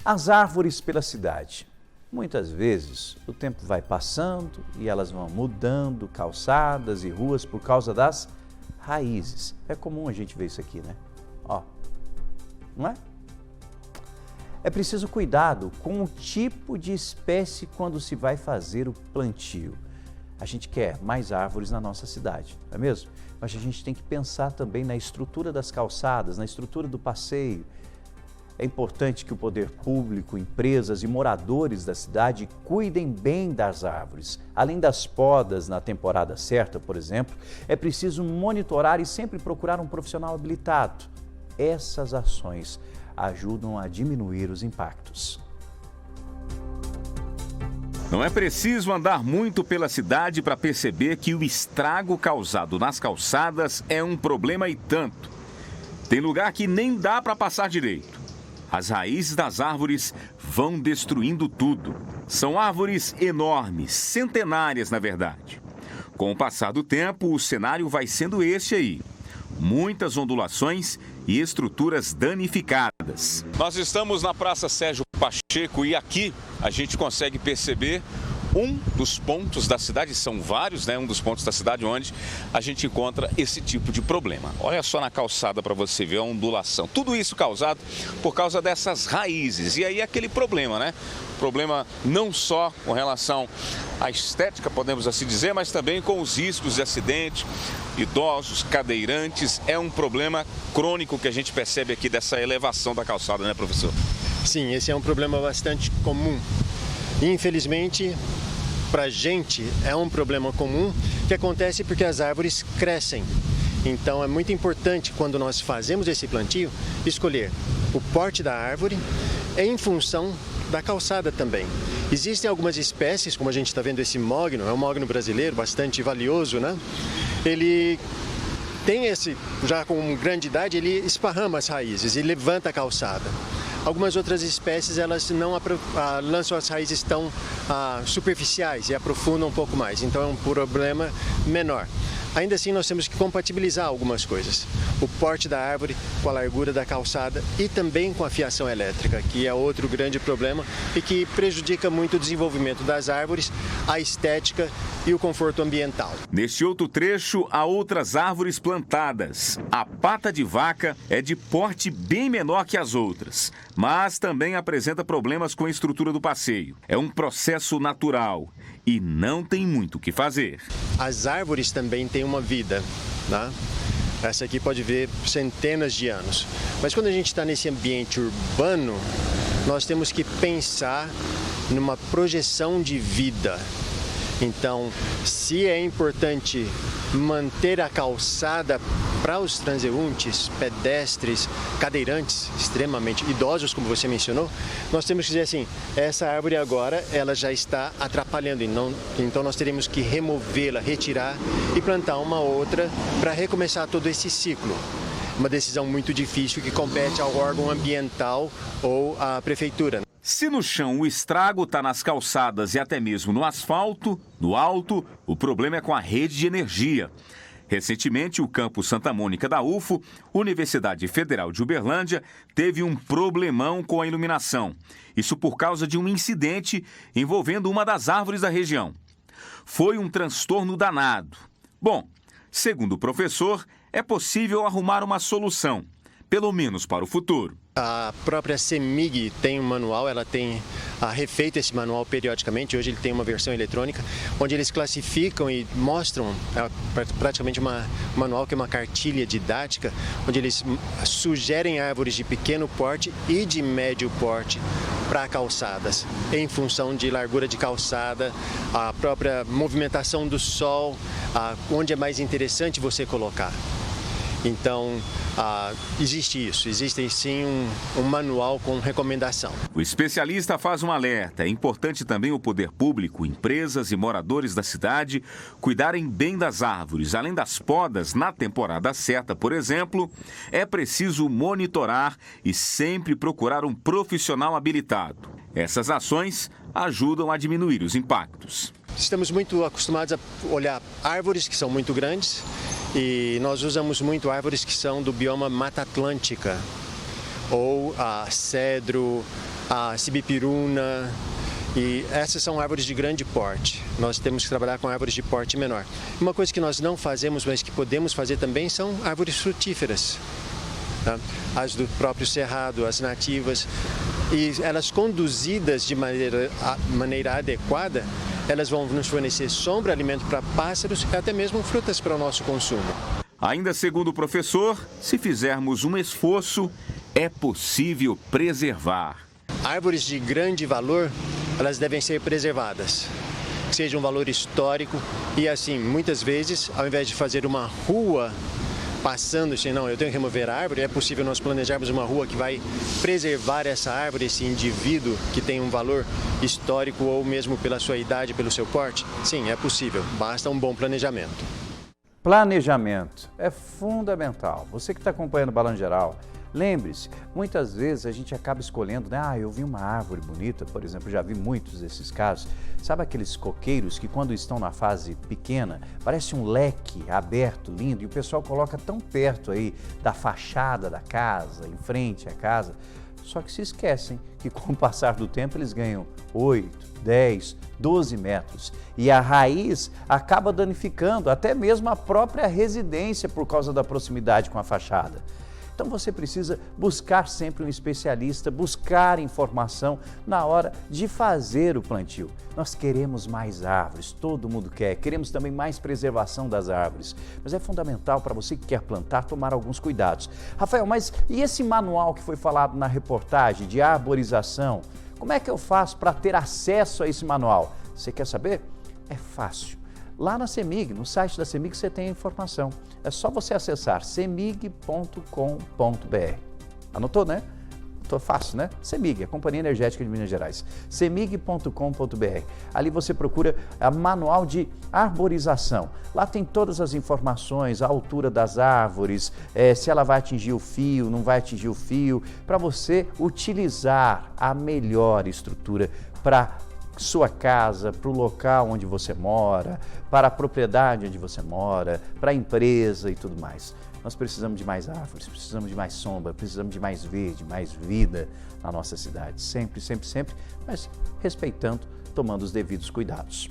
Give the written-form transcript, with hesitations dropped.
As árvores pela cidade. Muitas vezes o tempo vai passando e elas vão mudando calçadas e ruas por causa das raízes. É comum a gente ver isso aqui, né? Ó, não é? É preciso cuidado com o tipo de espécie quando se vai fazer o plantio. A gente quer mais árvores na nossa cidade, não é mesmo? Mas a gente tem que pensar também na estrutura das calçadas, na estrutura do passeio. É importante que o poder público, empresas e moradores da cidade cuidem bem das árvores. Além das podas na temporada certa, por exemplo, é preciso monitorar e sempre procurar um profissional habilitado. Essas ações ajudam a diminuir os impactos. Não é preciso andar muito pela cidade para perceber que o estrago causado nas calçadas é um problema e tanto. Tem lugar que nem dá para passar direito. As raízes das árvores vão destruindo tudo. São árvores enormes, centenárias na verdade. Com o passar do tempo, o cenário vai sendo esse aí. Muitas ondulações e estruturas danificadas. Nós estamos na Praça Sérgio Pacheco e aqui a gente consegue perceber um dos pontos da cidade, são vários, né? Um dos pontos da cidade onde a gente encontra esse tipo de problema. Olha só na calçada para você ver a ondulação. Tudo isso causado por causa dessas raízes. E aí aquele problema, né? Problema não só com relação à estética, podemos assim dizer, mas também com os riscos de acidente, idosos, cadeirantes. É um problema crônico que a gente percebe aqui dessa elevação da calçada, né, professor? Sim, esse é um problema bastante comum. Infelizmente, para a gente é um problema comum que acontece porque as árvores crescem. Então é muito importante quando nós fazemos esse plantio escolher o porte da árvore em função da calçada também. Existem algumas espécies, como a gente está vendo esse mogno, é um mogno brasileiro bastante valioso, né? Ele tem já com grande idade, ele esparrama as raízes e levanta a calçada. Algumas outras espécies, elas não lançam as raízes tão superficiais e aprofundam um pouco mais, então é um problema menor. Ainda assim, nós temos que compatibilizar algumas coisas. O porte da árvore com a largura da calçada e também com a fiação elétrica, que é outro grande problema e que prejudica muito o desenvolvimento das árvores, a estética e o conforto ambiental. Neste outro trecho, há outras árvores plantadas. A pata de vaca é de porte bem menor que as outras, mas também apresenta problemas com a estrutura do passeio. É um processo natural e não tem muito o que fazer. As árvores também têm uma vida, né? Essa aqui pode ver centenas de anos. Mas quando a gente está nesse ambiente urbano, nós temos que pensar numa projeção de vida. Então, se é importante manter a calçada para os transeuntes, pedestres, cadeirantes, extremamente idosos, como você mencionou, nós temos que dizer assim, essa árvore agora ela já está atrapalhando, então nós teremos que removê-la, retirar e plantar uma outra para recomeçar todo esse ciclo. Uma decisão muito difícil que compete ao órgão ambiental ou à prefeitura. Se no chão o estrago está nas calçadas e até mesmo no asfalto, no alto, o problema é com a rede de energia. Recentemente, o campus Santa Mônica da UFO, Universidade Federal de Uberlândia, teve um problemão com a iluminação. Isso por causa de um incidente envolvendo uma das árvores da região. Foi um transtorno danado. Bom, segundo o professor, é possível arrumar uma solução, pelo menos para o futuro. A própria CEMIG tem um manual, ela tem refeito esse manual periodicamente. Hoje ele tem uma versão eletrônica, onde eles classificam e mostram praticamente um manual que é uma cartilha didática, onde eles sugerem árvores de pequeno porte e de médio porte para calçadas, em função de largura de calçada, a própria movimentação do sol, onde é mais interessante você colocar. Então, existe isso, existe sim um manual com recomendação. O especialista faz um alerta. É importante também o poder público, empresas e moradores da cidade cuidarem bem das árvores. Além das podas, na temporada certa, por exemplo, é preciso monitorar e sempre procurar um profissional habilitado. Essas ações ajudam a diminuir os impactos. Estamos muito acostumados a olhar árvores que são muito grandes, e nós usamos muito árvores que são do bioma Mata Atlântica, ou cedro, a sibipiruna, e essas são árvores de grande porte. Nós temos que trabalhar com árvores de porte menor. Uma coisa que nós não fazemos, mas que podemos fazer também, são árvores frutíferas. Tá? As do próprio cerrado, as nativas. E elas conduzidas de maneira adequada, elas vão nos fornecer sombra, alimento para pássaros e até mesmo frutas para o nosso consumo. Ainda segundo o professor, se fizermos um esforço, é possível preservar. Árvores de grande valor, elas devem ser preservadas, que seja um valor histórico e assim, muitas vezes, ao invés de fazer uma rua passando, assim, não, eu tenho que remover a árvore, é possível nós planejarmos uma rua que vai preservar essa árvore, esse indivíduo que tem um valor histórico ou mesmo pela sua idade, pelo seu porte? Sim, é possível, basta um bom planejamento. Planejamento é fundamental. Você que está acompanhando o Balanço Geral, lembre-se, muitas vezes a gente acaba escolhendo, né? Eu vi uma árvore bonita, por exemplo, já vi muitos desses casos. Sabe aqueles coqueiros que quando estão na fase pequena, parece um leque aberto, lindo, e o pessoal coloca tão perto aí da fachada da casa, em frente à casa, só que se esquecem que com o passar do tempo eles ganham 8, 10, 12 metros e a raiz acaba danificando até mesmo a própria residência por causa da proximidade com a fachada. Então você precisa buscar sempre um especialista, buscar informação na hora de fazer o plantio. Nós queremos mais árvores, todo mundo quer, queremos também mais preservação das árvores. Mas é fundamental para você que quer plantar tomar alguns cuidados. Rafael, mas e esse manual que foi falado na reportagem de arborização? Como é que eu faço para ter acesso a esse manual? Você quer saber? É fácil. Lá na CEMIG, no site da CEMIG, você tem a informação. É só você acessar cemig.com.br. Anotou, né? Tô fácil, né? CEMIG, a Companhia Energética de Minas Gerais. cemig.com.br. Ali você procura a manual de arborização. Lá tem todas as informações, a altura das árvores, se ela vai atingir o fio, não vai atingir o fio, para você utilizar a melhor estrutura para sua casa, para o local onde você mora, para a propriedade onde você mora, para a empresa e tudo mais. Nós precisamos de mais árvores, precisamos de mais sombra, precisamos de mais verde, mais vida na nossa cidade. Sempre, sempre, sempre, mas respeitando, tomando os devidos cuidados.